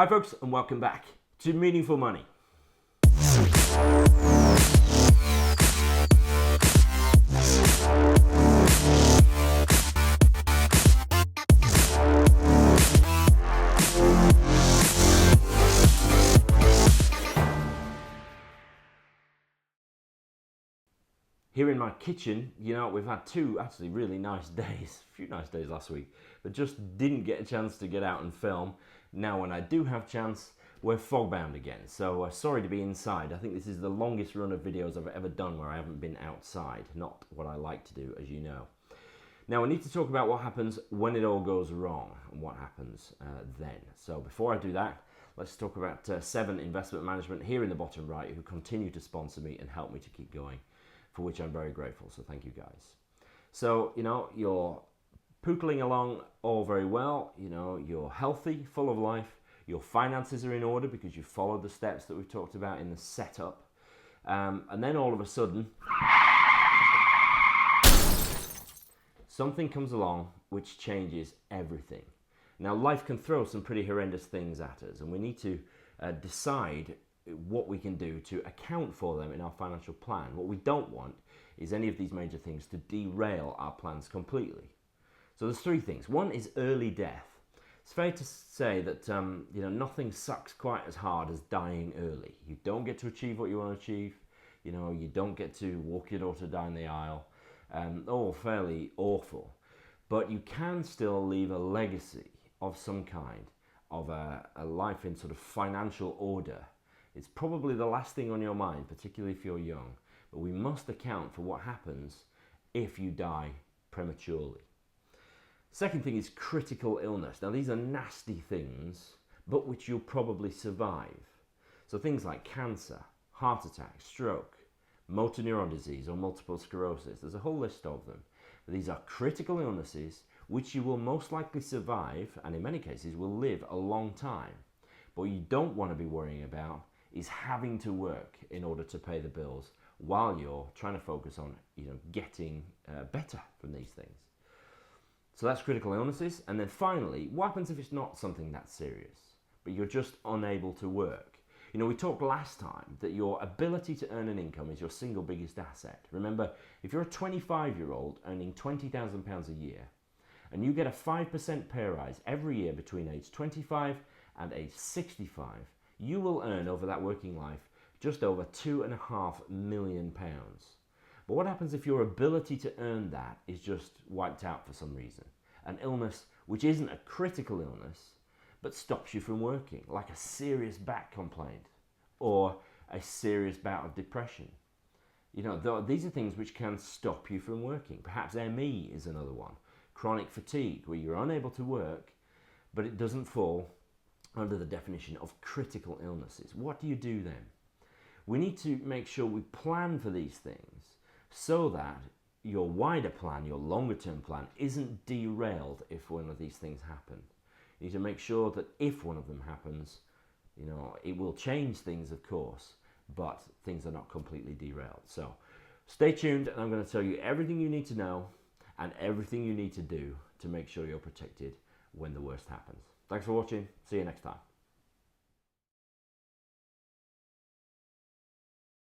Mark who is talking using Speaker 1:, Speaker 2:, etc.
Speaker 1: Hi folks, and welcome back to Meaningful Money. Here in my kitchen, we've had two actually really nice days, a few nice days last week, but just didn't get a chance to get out and film. Now when I do have chance, we're fog-bound again, so sorry to be inside. I think this is the longest run of videos I've ever done where I haven't been outside, not what I like to do, as you know. Now I need to talk about what happens when it all goes wrong and what happens then. So before I do that, let's talk about Seven Investment Management here in the bottom right, who continue to sponsor me and help me to keep going, for which I'm very grateful, so thank you guys. So, you're pootling along all very well, you're healthy, full of life, your finances are in order because you followed the steps that we've talked about in the setup, and then all of a sudden, something comes along which changes everything. Now, life can throw some pretty horrendous things at us, and we need to decide what we can do to account for them in our financial plan. What we don't want is any of these major things to derail our plans completely. So there's three things. One is early death. It's fair to say that nothing sucks quite as hard as dying early. You don't get to achieve what you want to achieve. You don't get to walk your daughter down the aisle. All fairly awful. But you can still leave a legacy of some kind, of a life in sort of financial order. It's probably the last thing on your mind, particularly if you're young, but we must account for what happens if you die prematurely. Second thing is critical illness. Now these are nasty things, but which you'll probably survive. So things like cancer, heart attack, stroke, motor neuron disease or multiple sclerosis, there's a whole list of them. But these are critical illnesses which you will most likely survive, and in many cases will live a long time. But what you don't want to be worrying about is having to work in order to pay the bills while you're trying to focus on getting better from these things. So that's critical illnesses. And then finally, what happens if it's not something that serious, but you're just unable to work? We talked last time that your ability to earn an income is your single biggest asset. Remember, if you're a 25-year-old earning £20,000 a year, and you get a 5% pay rise every year between age 25 and age 65, you will earn over that working life just over £2.5 million. But what happens if your ability to earn that is just wiped out for some reason? An illness which isn't a critical illness, but stops you from working, like a serious back complaint or a serious bout of depression. These are things which can stop you from working. Perhaps ME is another one. Chronic fatigue, where you're unable to work, but it doesn't fall under the definition of critical illnesses. What do you do then? We need to make sure we plan for these things so that your wider plan, your longer term plan, isn't derailed if one of these things happen. You need to make sure that if one of them happens, it will change things, of course, but things are not completely derailed. So stay tuned, and I'm going to tell you everything you need to know and everything you need to do to make sure you're protected when the worst happens. Thanks for watching. See you next time.